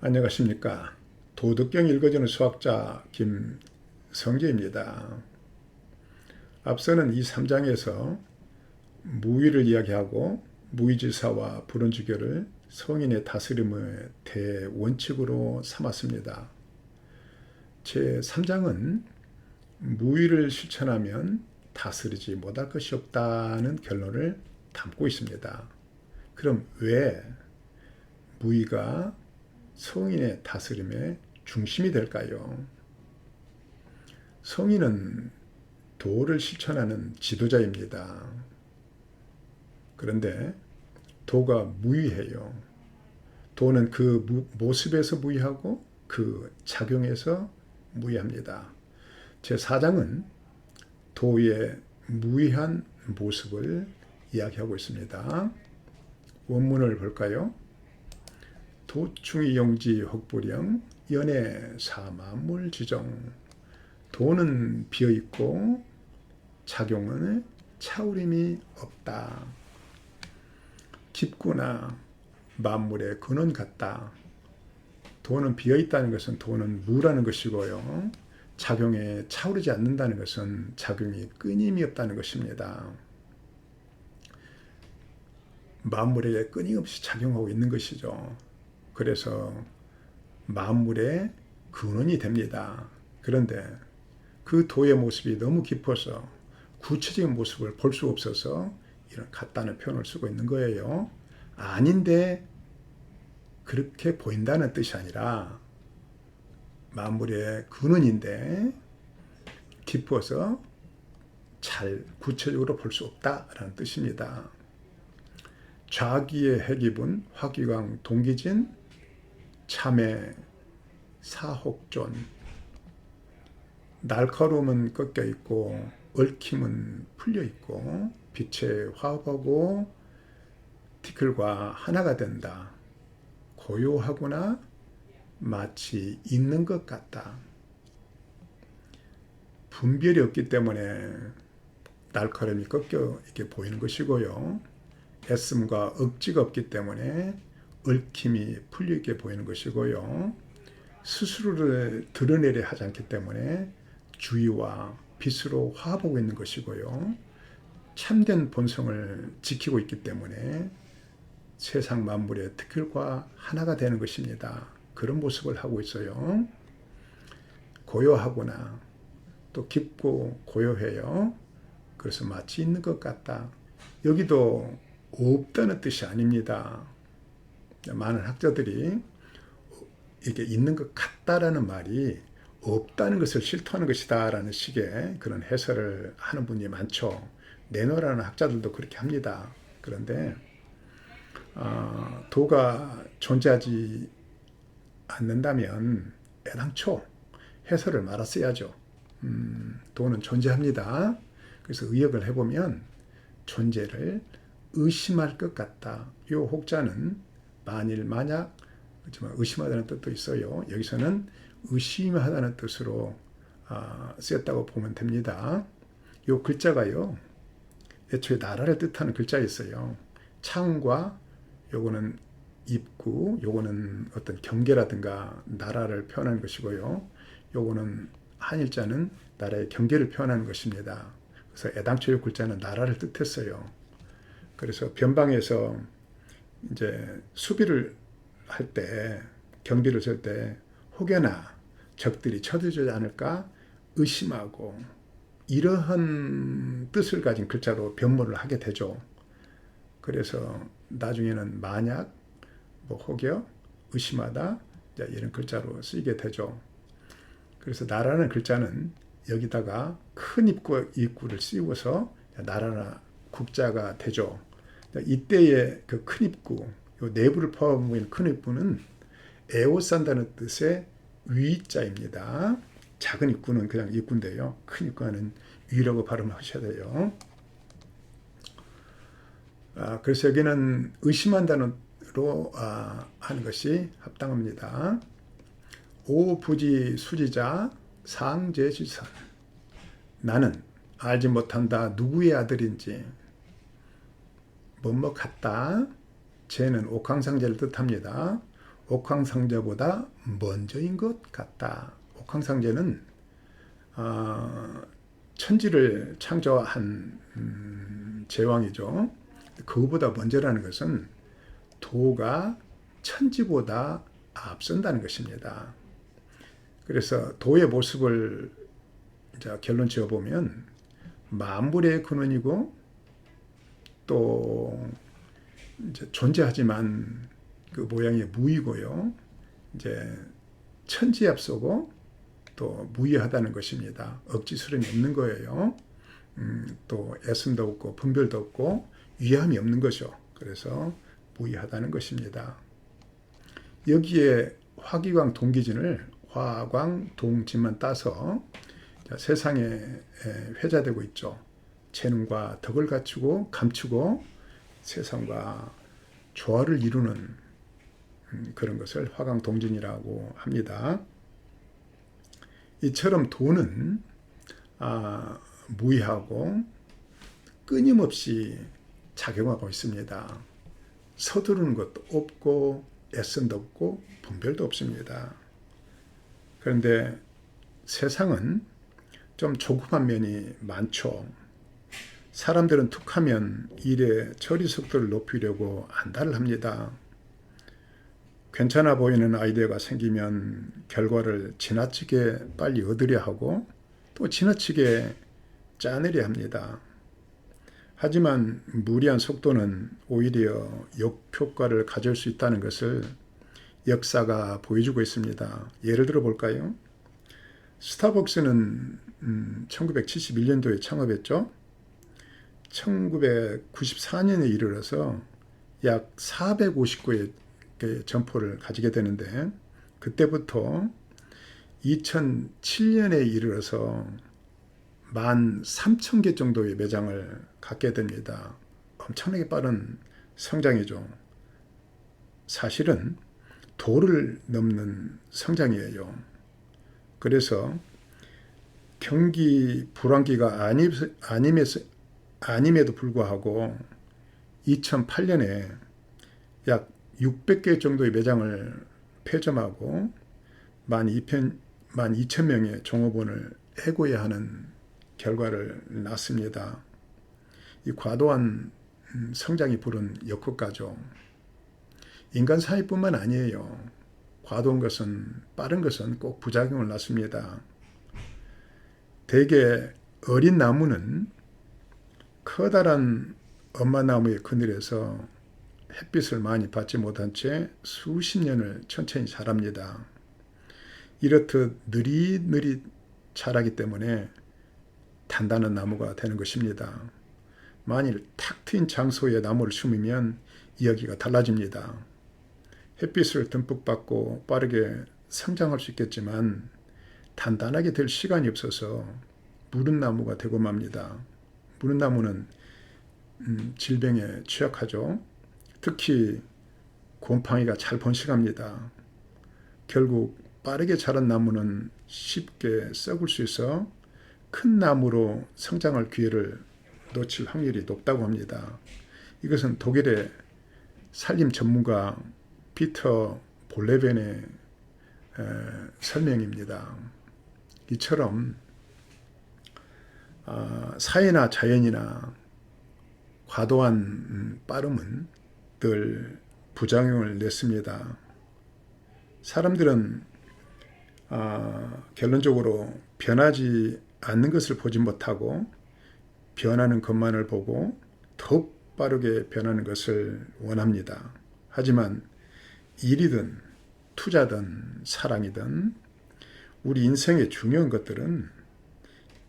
안녕하십니까. 도덕경 읽어주는 수학자 김성재입니다. 앞서는 이 3장에서 무위를 이야기하고 무위질서와 불온주교를 성인의 다스림의 대원칙으로 삼았습니다. 제3장은 무위를 실천하면 다스리지 못할 것이 없다는 결론을 담고 있습니다. 그럼 왜 무위가 성인의 다스림의 중심이 될까요? 성인은 도를 실천하는 지도자입니다. 그런데 도가 무위해요. 도는 그 모습에서 무위하고 그 작용에서 무위합니다. 제4장은 도의 무위한 모습을 이야기하고 있습니다. 원문을 볼까요? 도충이 용지 흑불영 연애 사만물 지정. 도는 비어있고 작용은 차우림이 없다. 깊구나 만물의 근원 같다. 도는 비어있다는 것은 도는 무라는 것이고요. 작용에 차오르지 않는다는 것은 작용이 끊임이 없다는 것입니다. 만물에게 끊임없이 작용하고 있는 것이죠. 그래서 만물의 근원이 됩니다. 그런데 그 도의 모습이 너무 깊어서 구체적인 모습을 볼 수 없어서 이런 같다는 표현을 쓰고 있는 거예요. 아닌데 그렇게 보인다는 뜻이 아니라 만물의 근원인데 깊어서 잘 구체적으로 볼 수 없다라는 뜻입니다. 좌기의 해기분 화기광 동기진 참의 사혹존. 날카로움은 꺾여 있고 얽힘은 풀려 있고 빛에 화합하고 티끌과 하나가 된다. 고요하구나 마치 있는 것 같다. 분별이 없기 때문에 날카로움이 꺾여 이렇게 보이는 것이고요. 애씀과 억지가 없기 때문에 얽힘이 풀리게 보이는 것이고요. 스스로를 드러내려 하지 않기 때문에 주의와 빛으로 화합하고 있는 것이고요. 참된 본성을 지키고 있기 때문에 세상 만물의 티끌과 하나가 되는 것입니다. 그런 모습을 하고 있어요. 고요하구나. 또 깊고 고요해요. 그래서 마치 있는 것 같다. 여기도 없다는 뜻이 아닙니다. 많은 학자들이 이게 있는 것 같다라는 말이 없다는 것을 실토하는 것이다 라는 식의 그런 해설을 하는 분이 많죠. 내노라는 학자들도 그렇게 합니다. 그런데 도가 존재하지 않는다면 애당초 해설을 말았어야죠. 도는 존재합니다. 그래서 의역을 해보면 존재를 의심할 것 같다. 이 혹자는 만일 만약 그렇지만 의심하다는 뜻도 있어요. 여기서는 의심하다는 뜻으로 쓰였다고 보면 됩니다. 이 글자가요. 애초에 나라를 뜻하는 글자였어요. 창과 요거는 입구, 요거는 어떤 경계라든가 나라를 표현하는 것이고요. 요거는 한일자는 나라의 경계를 표현하는 것입니다. 그래서 애당초 이 글자는 나라를 뜻했어요. 그래서 변방에서 이제 수비를 할 때, 경비를 쓸 때 혹여나 적들이 쳐들지 않을까 의심하고 이러한 뜻을 가진 글자로 변모를 하게 되죠. 그래서 나중에는 만약, 혹여, 의심하다 이런 글자로 쓰이게 되죠. 그래서 나라는 글자는 여기다가 큰 입구를 씌워서 나라나 국자가 되죠. 이때의 그 큰 입구, 요 내부를 포함하고 있는 큰 입구는 에워싼다는 뜻의 위자입니다. 작은 입구는 그냥 입구인데요. 큰 입구는 위라고 발음하셔야 돼요. 그래서 여기는 의심한다로 하는 것이 합당합니다. 오부지 수지자 상제지선. 나는 알지 못한다 누구의 아들인지. 뭐뭐 같다. 제는 옥황상제를 뜻합니다. 옥황상제보다 먼저인 것 같다. 옥황상제는 천지를 창조한 제왕이죠. 그보다 먼저라는 것은 도가 천지보다 앞선다는 것입니다. 그래서 도의 모습을 이제 결론 지어보면 만물의 근원이고 또 이제 존재하지만 그 모양이 무이고요. 이제 천지에 앞서고 또 무의하다는 것입니다. 억지 수렴이 없는 거예요. 또 애씀도 없고 분별도 없고 위함이 없는 거죠. 그래서 무의하다는 것입니다. 여기에 화기광 동기진을 화광동진만 따서 세상에 회자되고 있죠. 재능과 덕을 갖추고 감추고 세상과 조화를 이루는 그런 것을 화광동진이라고 합니다. 이처럼 도는 무의하고 끊임없이 작용하고 있습니다. 서두르는 것도 없고 애씀도 없고 분별도 없습니다. 그런데 세상은 좀 조급한 면이 많죠. 사람들은 툭하면 일의 처리 속도를 높이려고 안달을 합니다. 괜찮아 보이는 아이디어가 생기면 결과를 지나치게 빨리 얻으려 하고 또 지나치게 짜내려 합니다. 하지만 무리한 속도는 오히려 역효과를 가져올 수 있다는 것을 역사가 보여주고 있습니다. 예를 들어 볼까요? 스타벅스는 1971년도에 창업했죠. 1994년에 이르러서 약 459의 점포를 가지게 되는데 그때부터 2007년에 이르러서 13,000개 정도의 매장을 갖게 됩니다. 엄청나게 빠른 성장이죠. 사실은 도를 넘는 성장이에요. 그래서 경기 불황기가 아님에도 불구하고 2008년에 약 600개 정도의 매장을 폐점하고 12,000명의 종업원을 해고해야 하는 결과를 낳습니다. 이 과도한 성장이 부른 역효과죠. 인간 사회뿐만 아니에요. 과도한 것은 빠른 것은 꼭 부작용을 낳습니다. 대개 어린 나무는 커다란 엄마 나무의 그늘에서 햇빛을 많이 받지 못한 채 수십 년을 천천히 자랍니다. 이렇듯 느릿느릿 자라기 때문에 단단한 나무가 되는 것입니다. 만일 탁 트인 장소에 나무를 심으면 이야기가 달라집니다. 햇빛을 듬뿍 받고 빠르게 성장할 수 있겠지만 단단하게 될 시간이 없어서 무른 나무가 되고 맙니다. 무른 나무는 질병에 취약하죠. 특히 곰팡이가 잘 번식합니다. 결국 빠르게 자란 나무는 쉽게 썩을 수 있어 큰 나무로 성장할 기회를 놓칠 확률이 높다고 합니다. 이것은 독일의 산림 전문가 피터 볼레벤의 설명입니다. 이처럼 사회나 자연이나 과도한 빠름은 늘 부작용을 냈습니다. 사람들은 결론적으로 변하지 않는 것을 보지 못하고 변하는 것만을 보고 더욱 빠르게 변하는 것을 원합니다. 하지만 일이든 투자든 사랑이든 우리 인생의 중요한 것들은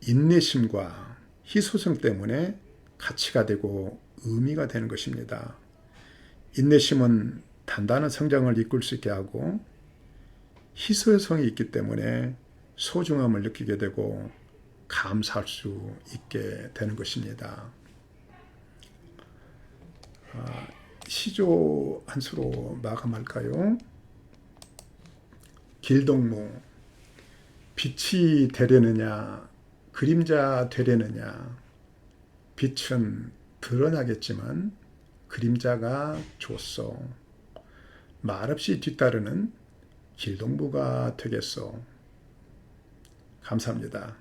인내심과 희소성 때문에 가치가 되고 의미가 되는 것입니다. 인내심은 단단한 성장을 이끌 수 있게 하고 희소성이 있기 때문에 소중함을 느끼게 되고 감사할 수 있게 되는 것입니다. 시조 한 수로 마감할까요? 길동무, 빛이 되려느냐 그림자 되려느냐. 빛은 드러나겠지만 그림자가 좋소. 말없이 뒤따르는 길동무가 되겠소. 감사합니다.